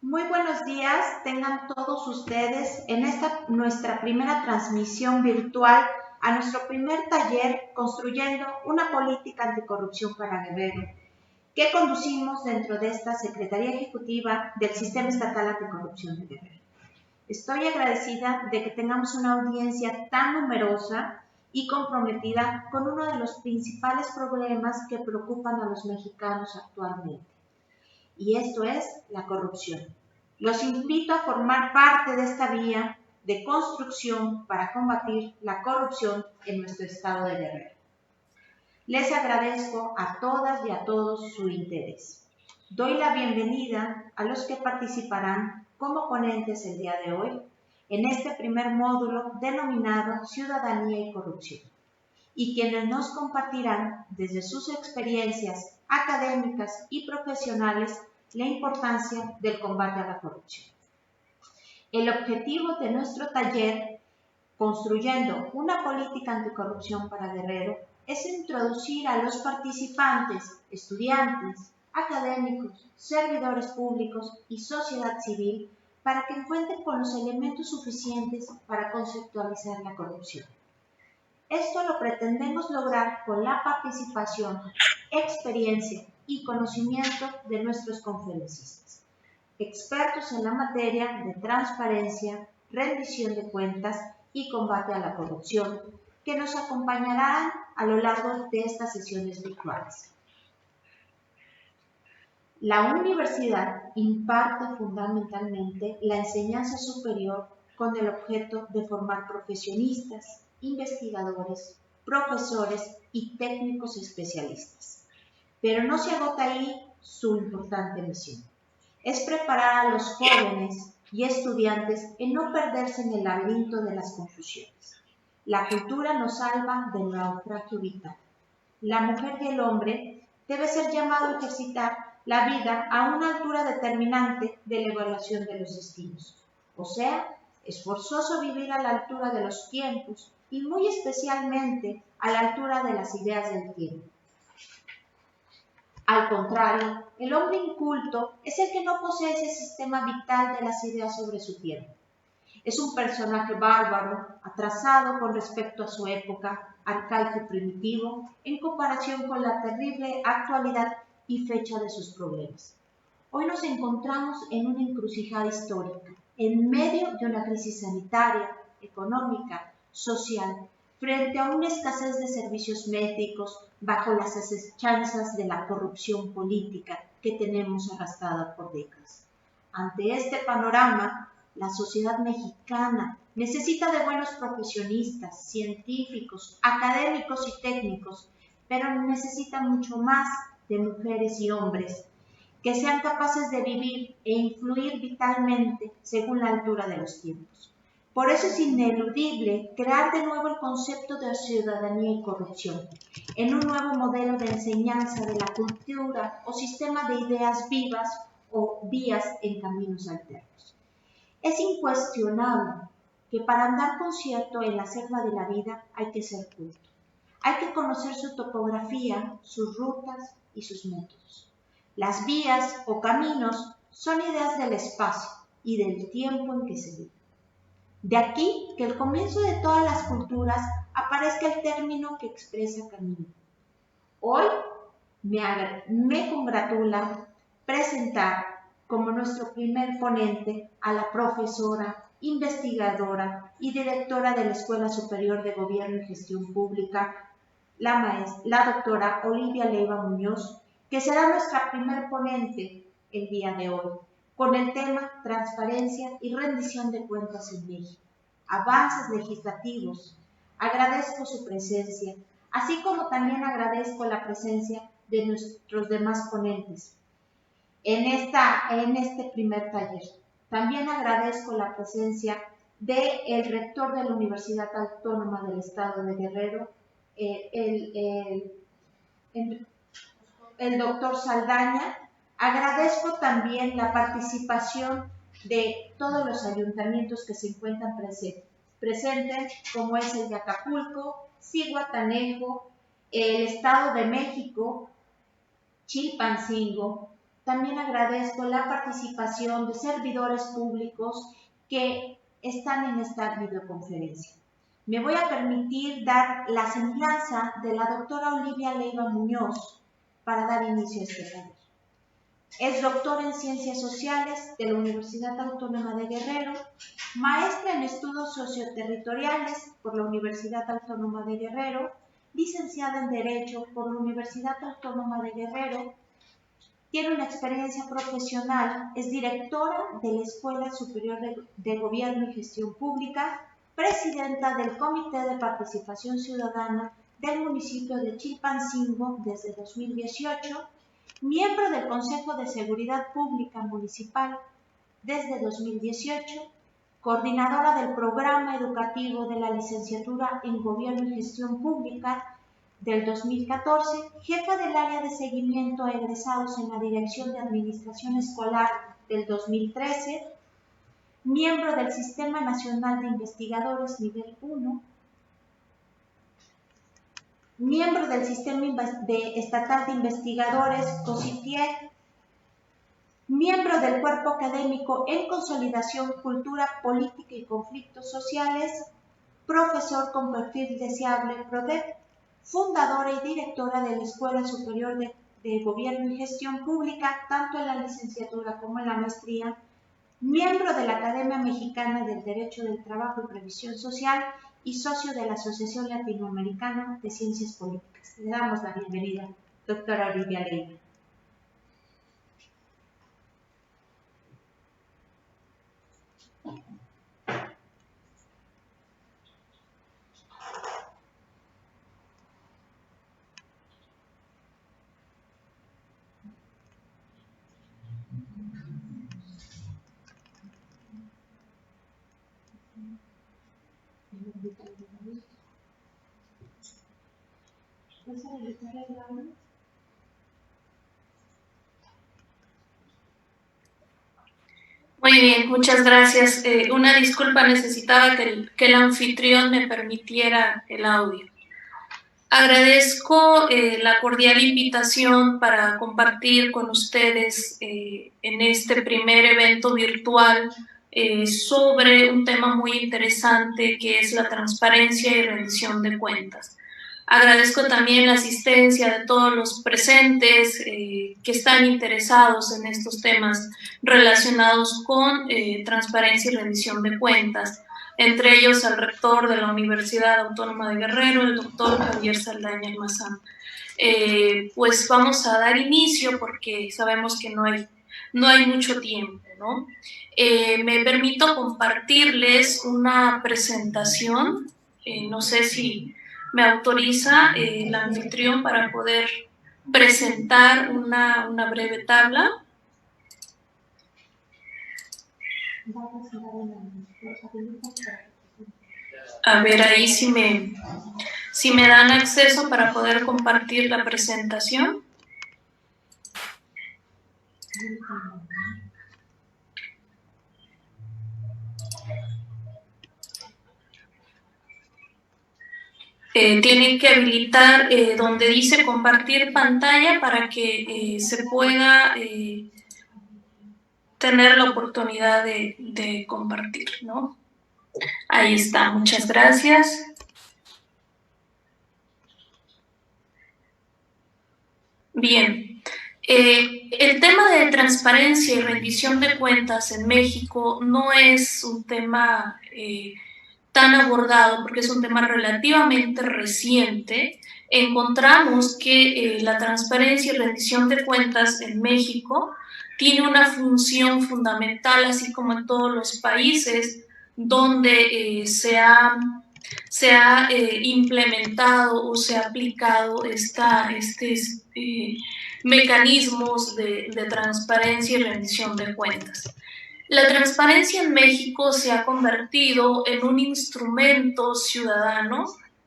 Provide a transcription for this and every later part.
Muy buenos días, tengan todos ustedes en esta nuestra primera transmisión virtual a nuestro primer taller Construyendo una política anticorrupción para Guerrero, que conducimos dentro de esta Secretaría Ejecutiva del Sistema Estatal Anticorrupción de Guerrero. Estoy agradecida de que tengamos una audiencia tan numerosa y comprometida con uno de los principales problemas que preocupan a los mexicanos actualmente, y esto es la corrupción. Los invito a formar parte de esta vía de construcción para combatir la corrupción en nuestro estado de Guerrero. Les agradezco a todas y a todos su interés. Doy la bienvenida a los que participarán como ponentes el día de hoy en este primer módulo denominado Ciudadanía y Corrupción, y quienes nos compartirán desde sus experiencias académicas y profesionales la importancia del combate a la corrupción. El objetivo de nuestro taller, Construyendo una política anticorrupción para Guerrero, es introducir a los participantes, estudiantes, académicos, servidores públicos y sociedad civil para que cuenten con los elementos suficientes para conceptualizar la corrupción. Esto lo pretendemos lograr con la participación, experiencia y conocimiento de nuestros conferencistas, expertos en la materia de transparencia, rendición de cuentas y combate a la corrupción, que nos acompañarán a lo largo de estas sesiones virtuales. La universidad imparte fundamentalmente la enseñanza superior con el objeto de formar profesionistas, investigadores, profesores y técnicos especialistas. Pero no se agota ahí su importante misión. Es preparar a los jóvenes y estudiantes en no perderse en el laberinto de las confusiones. La cultura nos salva del naufragio vital. La mujer y el hombre debe ser llamado a ejercitar la vida a una altura determinante de la evaluación de los destinos. O sea, es forzoso vivir a la altura de los tiempos y muy especialmente a la altura de las ideas del tiempo. Al contrario, el hombre inculto es el que no posee ese sistema vital de las ideas sobre su tiempo. Es un personaje bárbaro, atrasado con respecto a su época, arcaico y primitivo, en comparación con la terrible actualidad y fecha de sus problemas. Hoy nos encontramos en una encrucijada histórica, en medio de una crisis sanitaria, económica, social, frente a una escasez de servicios médicos bajo las asechanzas de la corrupción política que tenemos arrastrada por décadas. Ante este panorama, la sociedad mexicana necesita de buenos profesionistas, científicos, académicos y técnicos, pero necesita mucho más de mujeres y hombres que sean capaces de vivir e influir vitalmente según la altura de los tiempos. Por eso es ineludible crear de nuevo el concepto de ciudadanía y corrupción, en un nuevo modelo de enseñanza de la cultura o sistema de ideas vivas o vías en caminos alternos. Es incuestionable que para andar con cierto en la selva de la vida hay que ser culto. Hay que conocer su topografía, sus rutas y sus métodos. Las vías o caminos son ideas del espacio y del tiempo en que se vive. De aquí que al comienzo de todas las culturas aparezca el término que expresa camino. Hoy me congratula presentar como nuestro primer ponente a la profesora, investigadora y directora de la Escuela Superior de Gobierno y Gestión Pública, la doctora Olivia Leiva Muñoz, que será nuestra primer ponente el día de hoy, con el tema Transparencia y rendición de cuentas en México, avances legislativos. Agradezco su presencia, así como también agradezco la presencia de nuestros demás ponentes en este primer taller. También agradezco la presencia del rector de la Universidad Autónoma del Estado de Guerrero, el doctor Saldaña. Agradezco también la participación de todos los ayuntamientos que se encuentran presentes, como es el de Acapulco, Zihuatanejo, el Estado de México, Chilpancingo, también agradezco la participación de servidores públicos que están en esta videoconferencia. Me voy a permitir dar la semblanza de la doctora Olivia Leiva Muñoz para dar inicio a este taller. Es doctora en Ciencias Sociales de la Universidad Autónoma de Guerrero, maestra en Estudios Socioterritoriales por la Universidad Autónoma de Guerrero, licenciada en Derecho por la Universidad Autónoma de Guerrero. Tiene una experiencia profesional, es directora de la Escuela Superior de Gobierno y Gestión Pública, presidenta del Comité de Participación Ciudadana del municipio de Chilpancingo desde 2018, miembro del Consejo de Seguridad Pública Municipal desde 2018, coordinadora del programa educativo de la licenciatura en Gobierno y Gestión Pública del 2014, jefa del área de seguimiento a egresados en la Dirección de Administración Escolar del 2013, miembro del Sistema Nacional de Investigadores Nivel 1, miembro del Sistema Estatal de Investigadores COSITIEC, miembro del Cuerpo Académico en Consolidación, Cultura, Política y Conflictos Sociales, profesor con perfil deseable PRODEP, fundadora y directora de la Escuela Superior de Gobierno y Gestión Pública, tanto en la licenciatura como en la maestría, miembro de la Academia Mexicana del Derecho del Trabajo y Previsión Social y socio de la Asociación Latinoamericana de Ciencias Políticas. Le damos la bienvenida, doctora Olivia Leiva. Muy bien, muchas gracias. Una disculpa, necesitaba que el anfitrión me permitiera el audio. Agradezco la cordial invitación para compartir con ustedes en este primer evento virtual sobre un tema muy interesante que es la transparencia y rendición de cuentas. Agradezco también la asistencia de todos los presentes que están interesados en estos temas relacionados con transparencia y rendición de cuentas, entre ellos al rector de la Universidad Autónoma de Guerrero, el doctor Javier Saldaña Almazán. Pues vamos a dar inicio porque sabemos que no hay mucho tiempo, ¿no? Me permito compartirles una presentación, no sé si me autoriza el anfitrión para poder presentar una breve tabla. A ver ahí si me dan acceso para poder compartir la presentación. Tienen que habilitar donde dice compartir pantalla para que se pueda tener la oportunidad de compartir, ¿no? Ahí está, muchas gracias. Bien, el tema de transparencia y rendición de cuentas en México no es un tema tan abordado porque es un tema relativamente reciente. Encontramos que la transparencia y rendición de cuentas en México tiene una función fundamental, así como en todos los países donde se ha implementado o se ha aplicado estos mecanismos de transparencia y rendición de cuentas. La transparencia en México se ha convertido en un instrumento ciudadano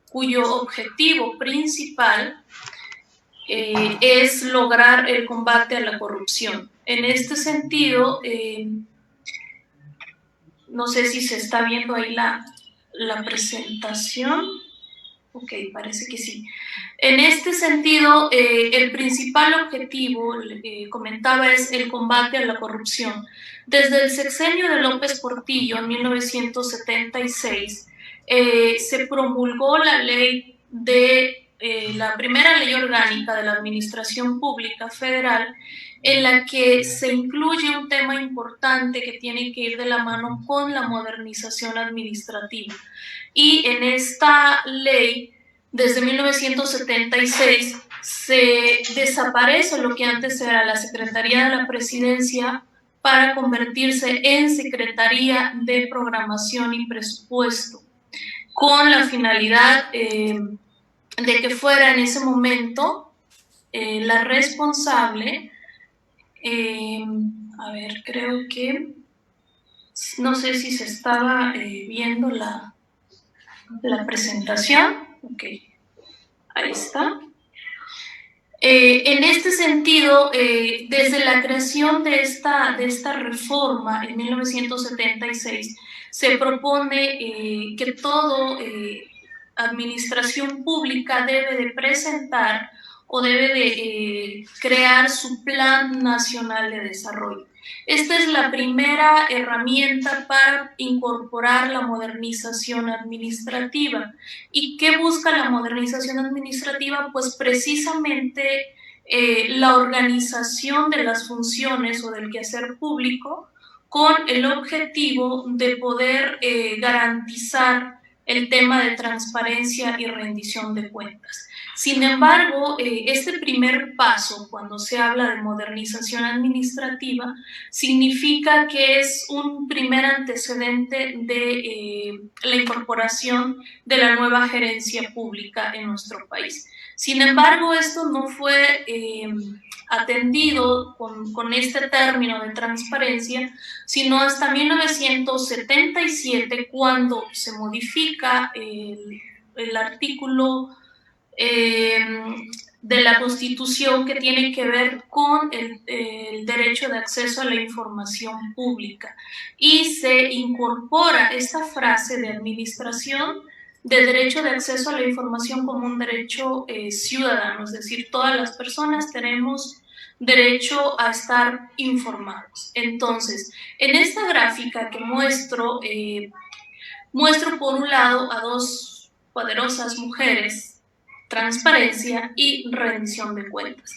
cuyo objetivo principal es lograr el combate a la corrupción. En este sentido, no sé si se está viendo ahí la presentación. Ok, parece que sí. En este sentido, el principal objetivo, comentaba, es el combate a la corrupción. Desde el sexenio de López Portillo, en 1976, se promulgó la ley la primera ley orgánica de la Administración Pública Federal, en la que se incluye un tema importante que tiene que ir de la mano con la modernización administrativa. Y en esta ley, desde 1976, se desaparece lo que antes era la Secretaría de la Presidencia para convertirse en Secretaría de Programación y Presupuesto, con la finalidad de que fuera en ese momento la responsable, a ver, creo que, no sé si se estaba viendo la presentación. Ok, ahí está. En este sentido, desde la creación de esta reforma en 1976, se propone que toda administración pública debe de presentar o debe de crear su Plan Nacional de Desarrollo. Esta es la primera herramienta para incorporar la modernización administrativa. ¿Y qué busca la modernización administrativa? Pues precisamente la organización de las funciones o del quehacer público, con el objetivo de poder garantizar el tema de transparencia y rendición de cuentas. Sin embargo, este primer paso, cuando se habla de modernización administrativa, significa que es un primer antecedente de la incorporación de la nueva gerencia pública en nuestro país. Sin embargo, esto no fue atendido con este término de transparencia, sino hasta 1977, cuando se modifica el artículo de la Constitución que tiene que ver con el derecho de acceso a la información pública, y se incorpora esta frase de administración de derecho de acceso a la información como un derecho ciudadano, es decir, todas las personas tenemos derecho a estar informados. Entonces, en esta gráfica que muestro por un lado a dos poderosas mujeres, transparencia y rendición de cuentas.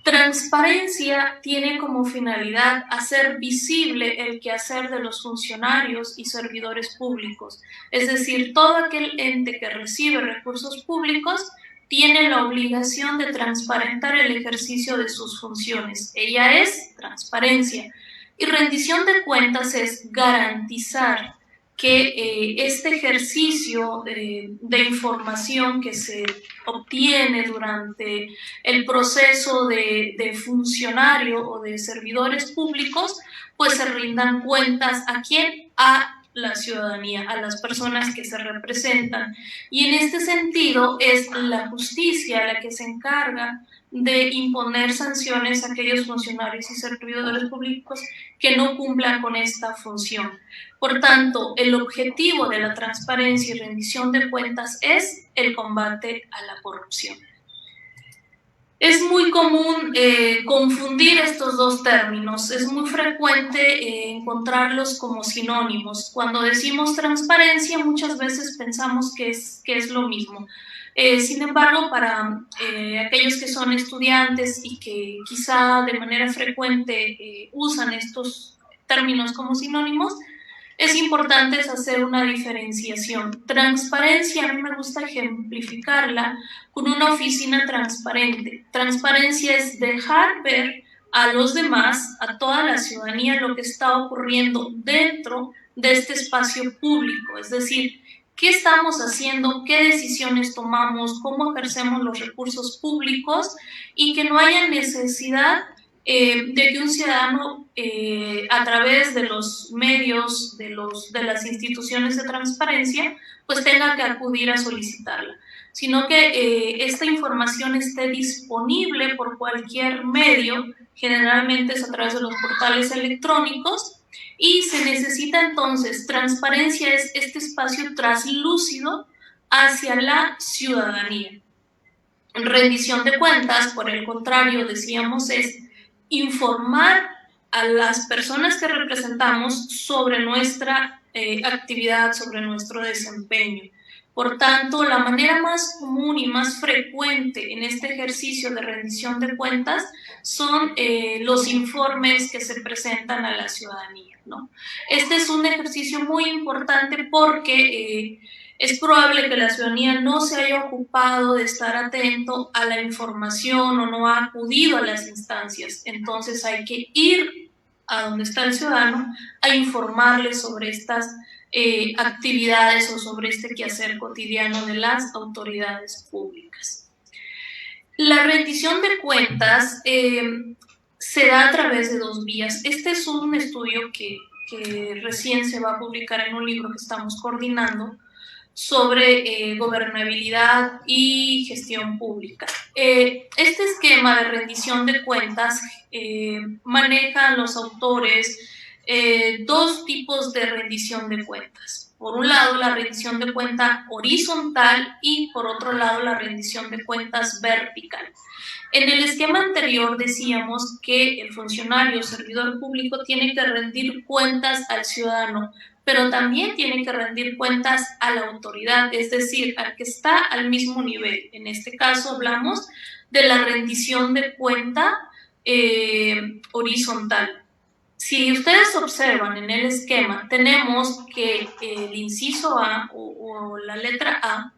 Transparencia tiene como finalidad hacer visible el quehacer de los funcionarios y servidores públicos, es decir, todo aquel ente que recibe recursos públicos tiene la obligación de transparentar el ejercicio de sus funciones. Ella es transparencia. Y rendición de cuentas es garantizar que este ejercicio de información que se obtiene durante el proceso de funcionario o de servidores públicos, pues se rindan cuentas ¿a quién? A la ciudadanía, a las personas que se representan. Y en este sentido es la justicia la que se encarga de imponer sanciones a aquellos funcionarios y servidores públicos que no cumplan con esta función. Por tanto, el objetivo de la transparencia y rendición de cuentas es el combate a la corrupción. Es muy común confundir estos dos términos, es muy frecuente encontrarlos como sinónimos. Cuando decimos transparencia, muchas veces pensamos que es lo mismo. Sin embargo, para aquellos que son estudiantes y que quizá de manera frecuente usan estos términos como sinónimos, es importante hacer una diferenciación. Transparencia, a mí me gusta ejemplificarla con una oficina transparente. Transparencia es dejar ver a los demás, a toda la ciudadanía, lo que está ocurriendo dentro de este espacio público, es decir, qué estamos haciendo, qué decisiones tomamos, cómo ejercemos los recursos públicos, y que no haya necesidad de que un ciudadano a través de los medios, de las instituciones de transparencia, pues tenga que acudir a solicitarla, sino que esta información esté disponible por cualquier medio, generalmente es a través de los portales electrónicos, y se necesita entonces, transparencia es este espacio translúcido hacia la ciudadanía. Rendición de cuentas, por el contrario, decíamos, es informar a las personas que representamos sobre nuestra actividad, sobre nuestro desempeño. Por tanto, la manera más común y más frecuente en este ejercicio de rendición de cuentas son los informes que se presentan a la ciudadanía, ¿no? Este es un ejercicio muy importante porque es probable que la ciudadanía no se haya ocupado de estar atento a la información o no ha acudido a las instancias. Entonces hay que ir a donde está el ciudadano a informarle sobre estas actividades o sobre este quehacer cotidiano de las autoridades públicas. La rendición de cuentas se da a través de dos vías. Este es un estudio que recién se va a publicar en un libro que estamos coordinando sobre gobernabilidad y gestión pública. Este esquema de rendición de cuentas maneja los autores dos tipos de rendición de cuentas. Por un lado, la rendición de cuenta horizontal y por otro lado, la rendición de cuentas vertical. En el esquema anterior decíamos que el funcionario o servidor público tiene que rendir cuentas al ciudadano, pero también tiene que rendir cuentas a la autoridad, es decir, al que está al mismo nivel. En este caso hablamos de la rendición de cuenta horizontal. Si ustedes observan en el esquema, tenemos que el inciso A o la letra A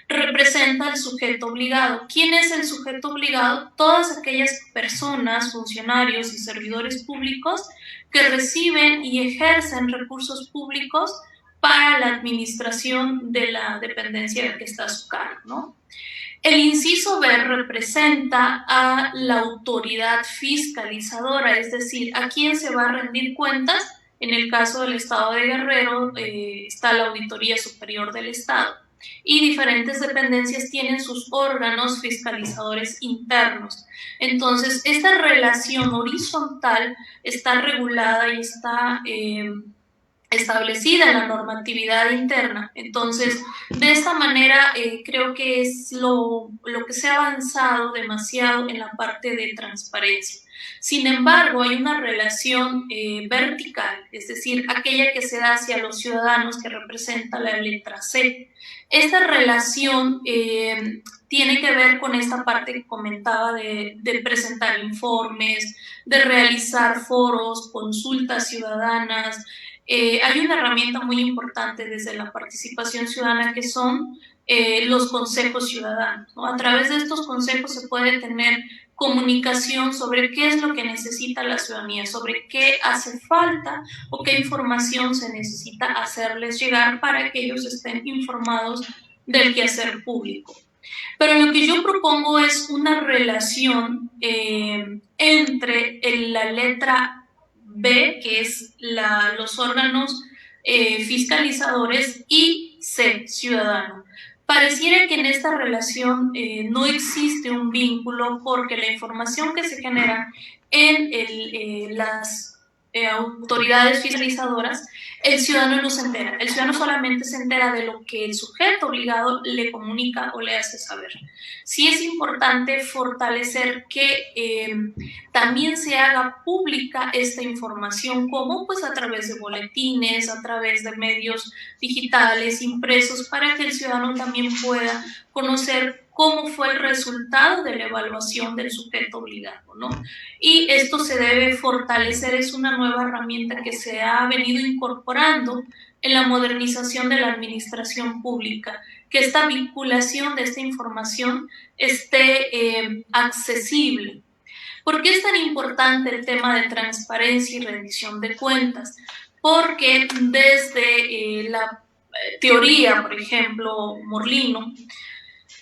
representa al sujeto obligado. ¿Quién es el sujeto obligado? Todas aquellas personas, funcionarios y servidores públicos que reciben y ejercen recursos públicos para la administración de la dependencia que está a su cargo, ¿no? El inciso B representa a la autoridad fiscalizadora, es decir, a quién se va a rendir cuentas. En el caso del Estado de Guerrero está la Auditoría Superior del Estado y diferentes dependencias tienen sus órganos fiscalizadores internos. Entonces, esta relación horizontal está regulada y está establecida en la normatividad interna. Entonces, de esta manera creo que es lo que se ha avanzado demasiado en la parte de transparencia. Sin embargo, hay una relación vertical, es decir, aquella que se da hacia los ciudadanos, que representa la letra C. Esta relación tiene que ver con esta parte que comentaba de presentar informes, de realizar foros, consultas ciudadanas. Hay una herramienta muy importante desde la participación ciudadana que son los consejos ciudadanos, ¿no? A través de estos consejos se puede tener comunicación sobre qué es lo que necesita la ciudadanía, sobre qué hace falta o qué información se necesita hacerles llegar para que ellos estén informados del quehacer público. Pero lo que yo propongo es una relación entre la letra B, que es los órganos fiscalizadores, y C, ciudadano. Pareciera que en esta relación no existe un vínculo porque la información que se genera en las autoridades fiscalizadoras, el ciudadano no se entera. El ciudadano solamente se entera de lo que el sujeto obligado le comunica o le hace saber. Sí es importante fortalecer que también se haga pública esta información, como pues a través de boletines, a través de medios digitales, impresos, para que el ciudadano también pueda conocer cómo fue el resultado de la evaluación del sujeto obligado, ¿no? Y esto se debe fortalecer, es una nueva herramienta que se ha venido incorporando en la modernización de la administración pública, que esta vinculación de esta información esté accesible. ¿Por qué es tan importante el tema de transparencia y rendición de cuentas? Porque desde la teoría, por ejemplo, Morlino,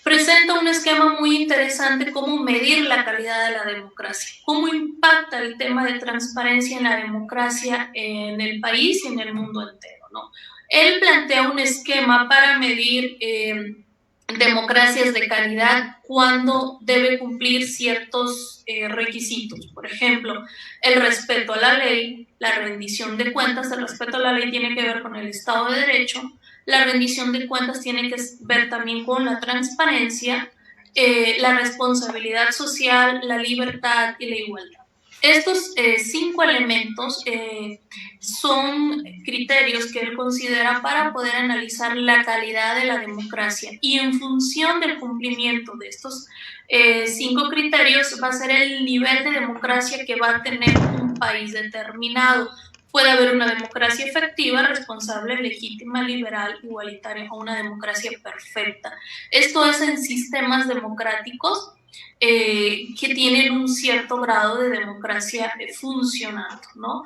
presenta un esquema muy interesante cómo medir la calidad de la democracia, cómo impacta el tema de transparencia en la democracia en el país y en el mundo entero, ¿no? Él plantea un esquema para medir democracias de calidad cuando debe cumplir ciertos requisitos. Por ejemplo, el respeto a la ley, la rendición de cuentas. El respeto a la ley tiene que ver con el Estado de Derecho, La rendición de cuentas tiene que ver también con la transparencia, la responsabilidad social, la libertad y la igualdad. Estos 5 elementos son criterios que él considera para poder analizar la calidad de la democracia, y en función del cumplimiento de estos 5 criterios va a ser el nivel de democracia que va a tener un país determinado. Puede haber una democracia efectiva, responsable, legítima, liberal, igualitaria, o una democracia perfecta. Esto es en sistemas democráticos que tienen un cierto grado de democracia funcionando, ¿no?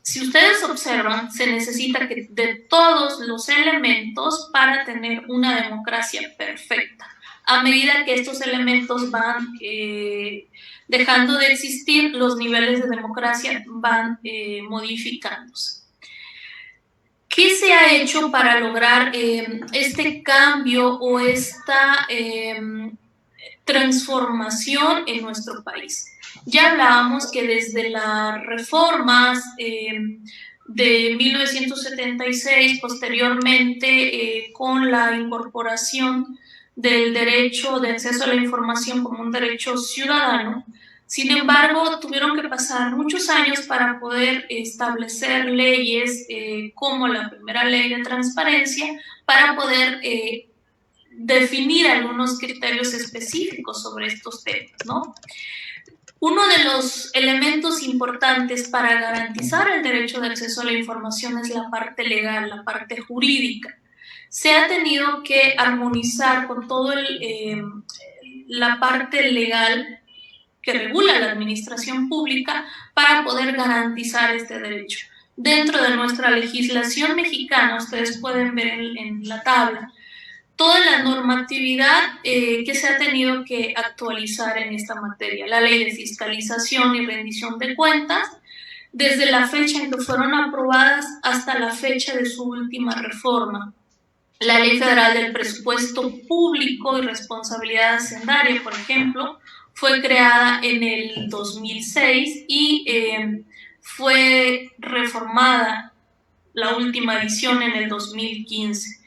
Si ustedes observan, se necesita de todos los elementos para tener una democracia perfecta. A medida que estos elementos van dejando de existir, los niveles de democracia van modificándose. ¿Qué se ha hecho para lograr este cambio o esta transformación en nuestro país? Ya hablábamos que desde las reformas de 1976, posteriormente con la incorporación del derecho de acceso a la información como un derecho ciudadano, sin embargo, tuvieron que pasar muchos años para poder establecer leyes como la primera ley de transparencia, para poder definir algunos criterios específicos sobre estos temas, ¿no? Uno de los elementos importantes para garantizar el derecho de acceso a la información es la parte legal, la parte jurídica. Se ha tenido que armonizar con toda la parte legal que regula la administración pública para poder garantizar este derecho. Dentro de nuestra legislación mexicana, ustedes pueden ver en la tabla toda la normatividad que se ha tenido que actualizar en esta materia. La ley de fiscalización y rendición de cuentas, desde la fecha en que fueron aprobadas hasta la fecha de su última reforma. La Ley Federal del Presupuesto Público y Responsabilidad Hacendaria, por ejemplo, fue creada en el 2006 y fue reformada la última edición en el 2015.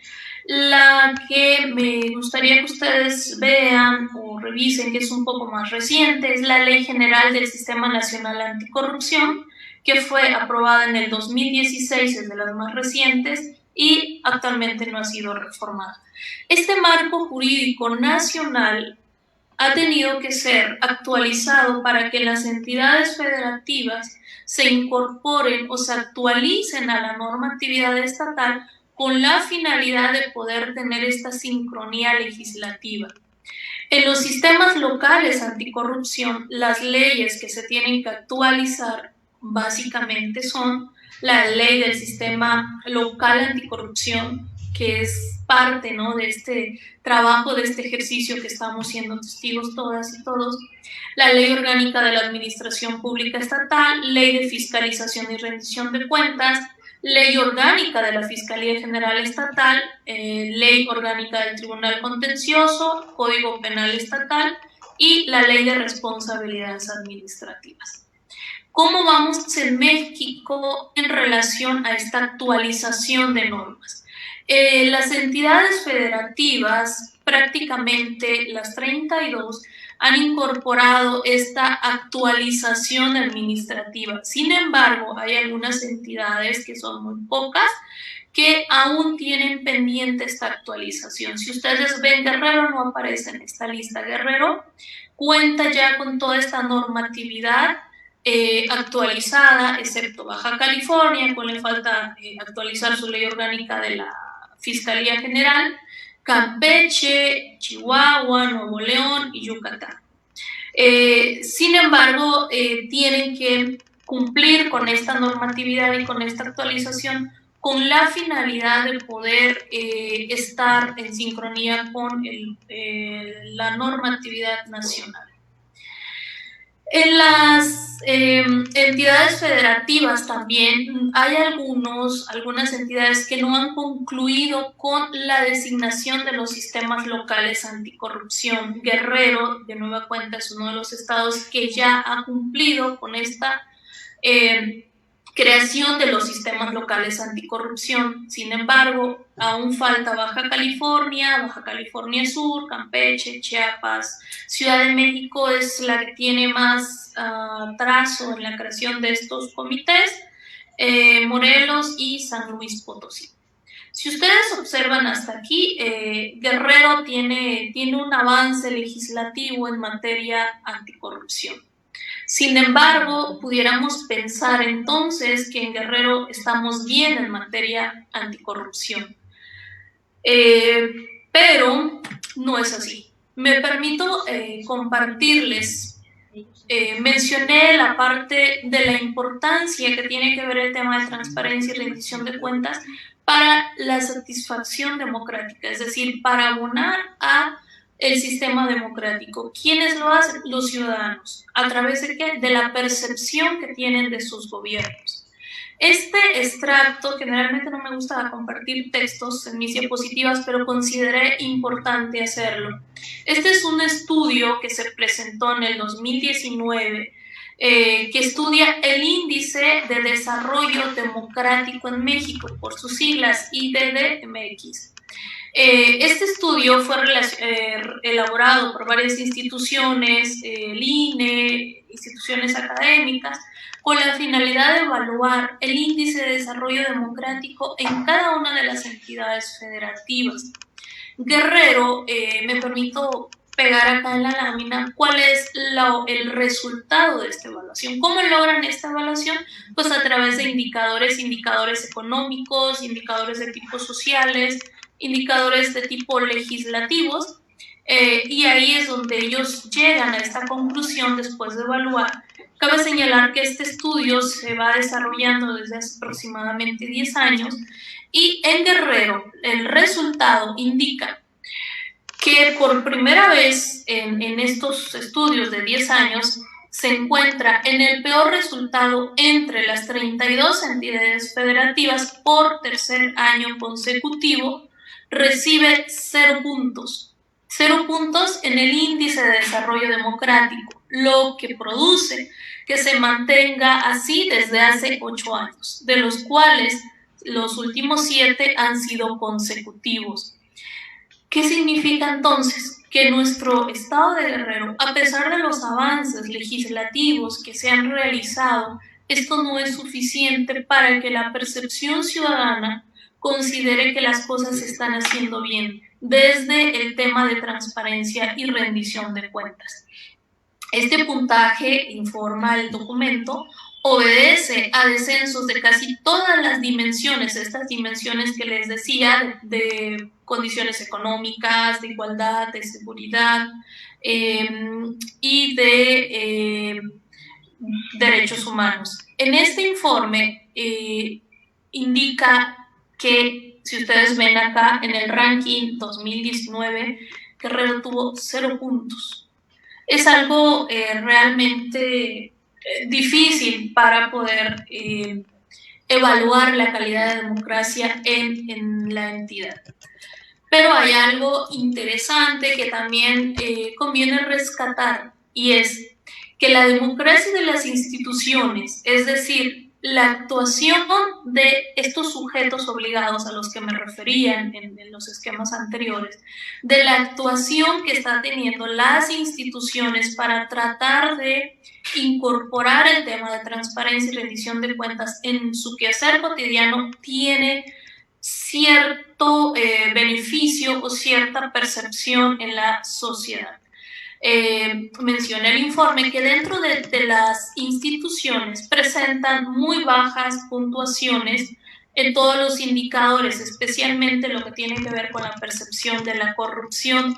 La que me gustaría que ustedes vean o revisen, que es un poco más reciente, es la Ley General del Sistema Nacional Anticorrupción, que fue aprobada en el 2016, es de las más recientes, y actualmente no ha sido reformada. Este marco jurídico nacional ha tenido que ser actualizado para que las entidades federativas se incorporen o se actualicen a la normatividad estatal con la finalidad de poder tener esta sincronía legislativa. En los sistemas locales anticorrupción, las leyes que se tienen que actualizar básicamente son la ley del sistema local anticorrupción, que es parte, ¿no?, de este trabajo, de este ejercicio que estamos siendo testigos todas y todos, la ley orgánica de la administración pública estatal, ley de fiscalización y rendición de cuentas, ley orgánica de la Fiscalía General Estatal, ley orgánica del Tribunal Contencioso, Código Penal Estatal y la ley de responsabilidades administrativas. ¿Cómo vamos en México en relación a esta actualización de normas? Las entidades federativas, prácticamente las 32, han incorporado esta actualización administrativa. Sin embargo, hay algunas entidades, que son muy pocas, que aún tienen pendiente esta actualización. Si ustedes ven, Guerrero no aparece en esta lista. Guerrero cuenta ya con toda esta normatividad actualizada, excepto Baja California, pues le falta actualizar su ley orgánica de la Fiscalía General, Campeche, Chihuahua, Nuevo León y Yucatán. Sin embargo, tienen que cumplir con esta normatividad y con esta actualización con la finalidad de poder estar en sincronía con la normatividad nacional. En las entidades federativas también hay algunas entidades que no han concluido con la designación de los sistemas locales anticorrupción. Guerrero, de nueva cuenta, es uno de los estados que ya ha cumplido con esta creación de los sistemas locales anticorrupción. Sin embargo, aún falta Baja California Sur, Campeche, Chiapas. Ciudad de México es la que tiene más trazo en la creación de estos comités, Morelos y San Luis Potosí. Si ustedes observan hasta aquí, Guerrero tiene un avance legislativo en materia anticorrupción. Sin embargo, pudiéramos pensar entonces que en Guerrero estamos bien en materia anticorrupción. Pero no es así. Me permito compartirles, mencioné la parte de la importancia que tiene que ver el tema de transparencia y rendición de cuentas para la satisfacción democrática, es decir, para abonar a el sistema democrático. ¿Quiénes lo hacen? Los ciudadanos. ¿A través de qué? De la percepción que tienen de sus gobiernos. Este extracto, generalmente no me gusta compartir textos en mis diapositivas, pero consideré importante hacerlo. Este es un estudio que se presentó en el 2019, que estudia el Índice de Desarrollo Democrático en México, por sus siglas IDDMX. Este estudio fue elaborado por varias instituciones, el INE, instituciones académicas, con la finalidad de evaluar el índice de desarrollo democrático en cada una de las entidades federativas. Guerrero, me permito pegar acá en la lámina cuál es el resultado de esta evaluación. ¿Cómo logran esta evaluación? Pues a través de indicadores económicos, indicadores de tipo sociales, indicadores de tipo legislativos, y ahí es donde ellos llegan a esta conclusión después de evaluar. Cabe señalar que este estudio se va desarrollando desde hace aproximadamente 10 años y en Guerrero el resultado indica que por primera vez en estos estudios de 10 años se encuentra en el peor resultado entre las 32 entidades federativas por tercer año consecutivo, recibe 0 puntos. 0 puntos en el índice de desarrollo democrático, lo que produce que se mantenga así desde hace 8 años, de los cuales los últimos 7 han sido consecutivos. ¿Qué significa entonces? Que nuestro estado de Guerrero, a pesar de los avances legislativos que se han realizado, esto no es suficiente para que la percepción ciudadana considere que las cosas se están haciendo bien, desde el tema de transparencia y rendición de cuentas. Este puntaje, informa el documento, obedece a descensos de casi todas las dimensiones, estas dimensiones que les decía, de condiciones económicas, de igualdad, de seguridad y de derechos humanos. En este informe indica que, si ustedes ven acá en el ranking 2019, Guerrero tuvo 0 puntos. Es algo realmente difícil para poder evaluar la calidad de democracia en la entidad. Pero hay algo interesante que también conviene rescatar, y es que la democracia de las instituciones, es decir, la actuación de estos sujetos obligados a los que me refería en los esquemas anteriores, de la actuación que están teniendo las instituciones para tratar de incorporar el tema de transparencia y rendición de cuentas en su quehacer cotidiano, tiene cierto beneficio o cierta percepción en la sociedad. Menciona el informe que dentro de las instituciones presentan muy bajas puntuaciones en todos los indicadores, especialmente lo que tiene que ver con la percepción de la corrupción,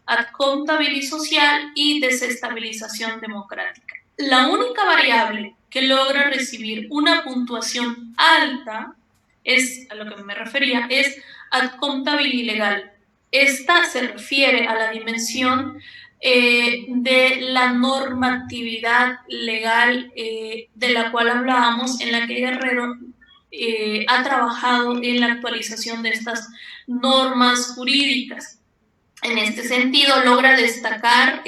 accountability social y desestabilización democrática. La única variable que logra recibir una puntuación alta, es a lo que me refería, es accountability legal. Esta se refiere a la dimensión de la normatividad legal de la cual hablábamos, en la que Guerrero ha trabajado en la actualización de estas normas jurídicas. En este sentido, logra destacar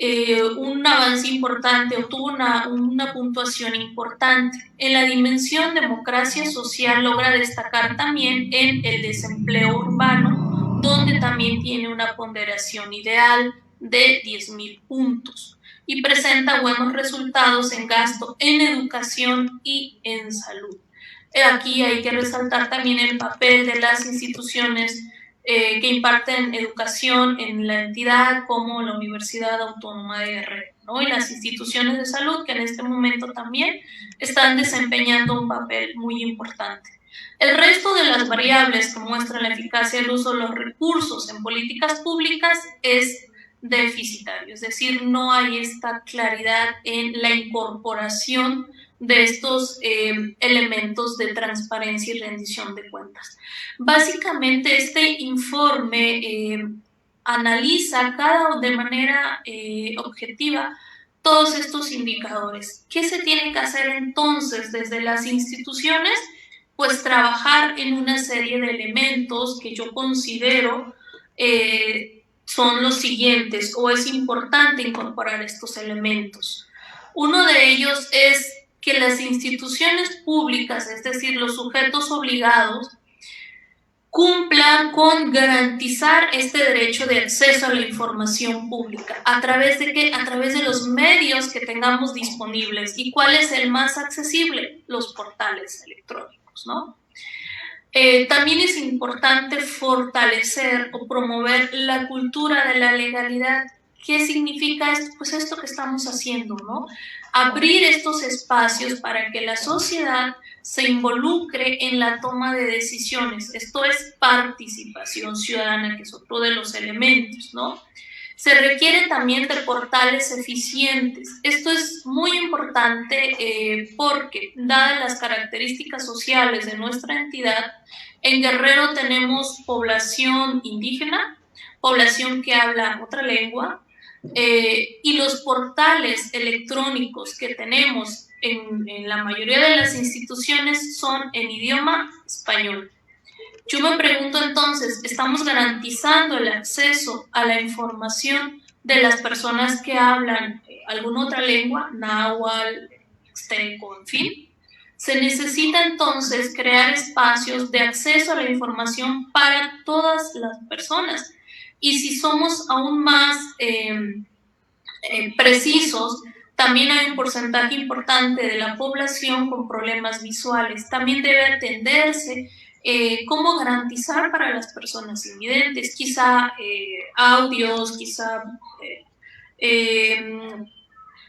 un avance importante o tuvo una puntuación importante. En la dimensión democracia social logra destacar también en el desempleo urbano, donde también tiene una ponderación ideal de 10.000 puntos y presenta buenos resultados en gasto en educación y en salud. Aquí hay que resaltar también el papel de las instituciones que imparten educación en la entidad, como la Universidad Autónoma de Guerrero, ¿no? Y las instituciones de salud, que en este momento también están desempeñando un papel muy importante. El resto de las variables que muestran la eficacia del uso de los recursos en políticas públicas es deficitario, es decir, no hay esta claridad en la incorporación de estos elementos de transparencia y rendición de cuentas. Básicamente, este informe analiza de manera objetiva todos estos indicadores. ¿Qué se tiene que hacer entonces desde las instituciones? Pues trabajar en una serie de elementos que yo considero son los siguientes, o es importante incorporar estos elementos. Uno de ellos es que las instituciones públicas, es decir, los sujetos obligados, cumplan con garantizar este derecho de acceso a la información pública. ¿A través de qué? A través de los medios que tengamos disponibles. ¿Y cuál es el más accesible? Los portales electrónicos, ¿no? También es importante fortalecer o promover la cultura de la legalidad. ¿Qué significa esto? Pues esto que estamos haciendo, ¿no? Abrir estos espacios para que la sociedad se involucre en la toma de decisiones. Esto es participación ciudadana, que es otro de los elementos, ¿no? Se requiere también de portales eficientes. Esto es muy importante porque, dadas las características sociales de nuestra entidad, en Guerrero tenemos población indígena, población que habla otra lengua, y los portales electrónicos que tenemos en la mayoría de las instituciones son en idioma español. Yo me pregunto entonces, ¿estamos garantizando el acceso a la información de las personas que hablan alguna otra lengua, náhuatl, mixteco, en fin? Se necesita entonces crear espacios de acceso a la información para todas las personas. Y si somos aún más precisos, también hay un porcentaje importante de la población con problemas visuales. También debe atenderse cómo garantizar para las personas invidentes, quizá audios, quizá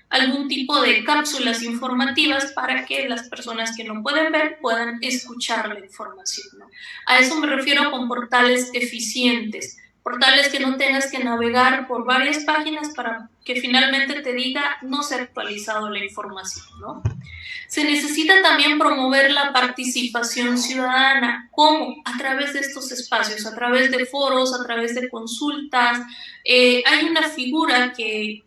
algún tipo de cápsulas informativas para que las personas que no pueden ver puedan escuchar la información, ¿no? A eso me refiero con portales eficientes, portales que no tengas que navegar por varias páginas para que finalmente te diga no se ha actualizado la información, ¿no? Se necesita también promover la participación ciudadana. ¿Cómo? A través de estos espacios, a través de foros, a través de consultas. Hay una figura que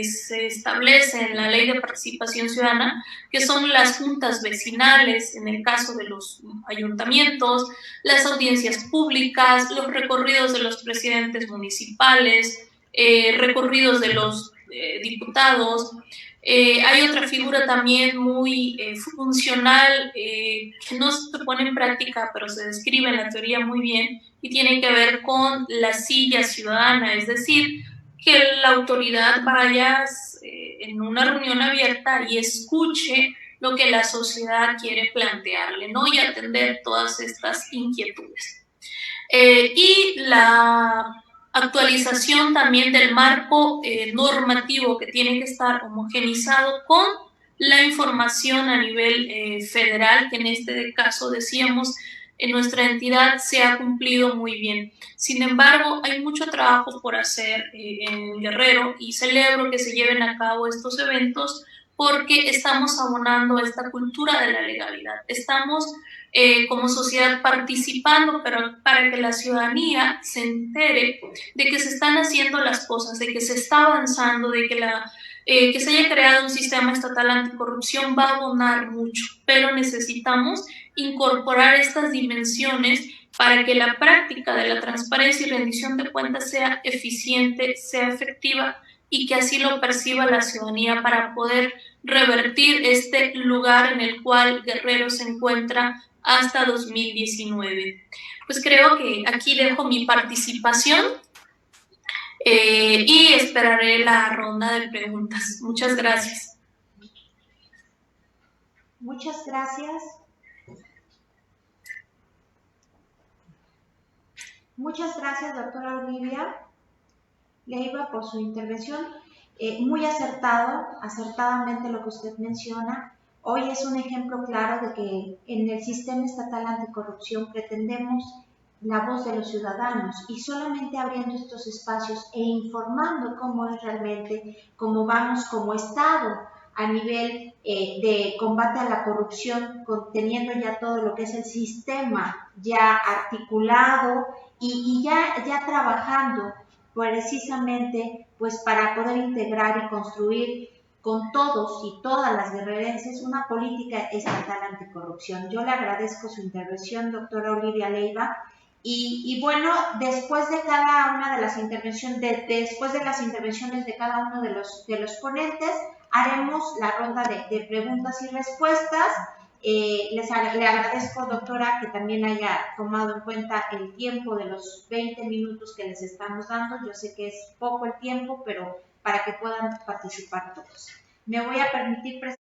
se establece en la Ley de Participación Ciudadana, que son las juntas vecinales, en el caso de los ayuntamientos, las audiencias públicas, los recorridos de los presidentes municipales, recorridos de los diputados. Hay otra figura también muy funcional que no se pone en práctica, pero se describe en la teoría muy bien y tiene que ver con la silla ciudadana, es decir, que la autoridad vaya en una reunión abierta y escuche lo que la sociedad quiere plantearle, ¿no? Y atender todas estas inquietudes. Y la actualización también del marco normativo que tiene que estar homogenizado con la información a nivel federal, que en este caso decíamos en nuestra entidad se ha cumplido muy bien. Sin embargo, hay mucho trabajo por hacer en Guerrero y celebro que se lleven a cabo estos eventos porque estamos abonando esta cultura de la legalidad. Estamos como sociedad participando, pero para que la ciudadanía se entere de que se están haciendo las cosas, de que se está avanzando, de que se haya creado un sistema estatal anticorrupción va a abonar mucho, pero necesitamos incorporar estas dimensiones para que la práctica de la transparencia y rendición de cuentas sea eficiente, sea efectiva y que así lo perciba la ciudadanía para poder revertir este lugar en el cual Guerrero se encuentra hasta 2019. Pues creo que aquí dejo mi participación y esperaré la ronda de preguntas. Muchas gracias. Muchas gracias. Muchas gracias, doctora Olivia Leiva, por su intervención. Muy acertadamente lo que usted menciona. Hoy es un ejemplo claro de que en el sistema estatal anticorrupción pretendemos la voz de los ciudadanos y solamente abriendo estos espacios e informando cómo es realmente, cómo vamos como Estado a nivel de combate a la corrupción, teniendo ya todo lo que es el sistema ya articulado y ya trabajando precisamente pues para poder integrar y construir con todos y todas las guerrerenses una política estatal anticorrupción. Yo le agradezco su intervención, doctora Olivia Leiva, y bueno, después de cada una de las intervenciones, después de las intervenciones de cada uno de los ponentes, haremos la ronda de preguntas y respuestas. Le agradezco, doctora, que también haya tomado en cuenta el tiempo de los 20 minutos que les estamos dando. Yo sé que es poco el tiempo, pero para que puedan participar todos. Me voy a permitir presentar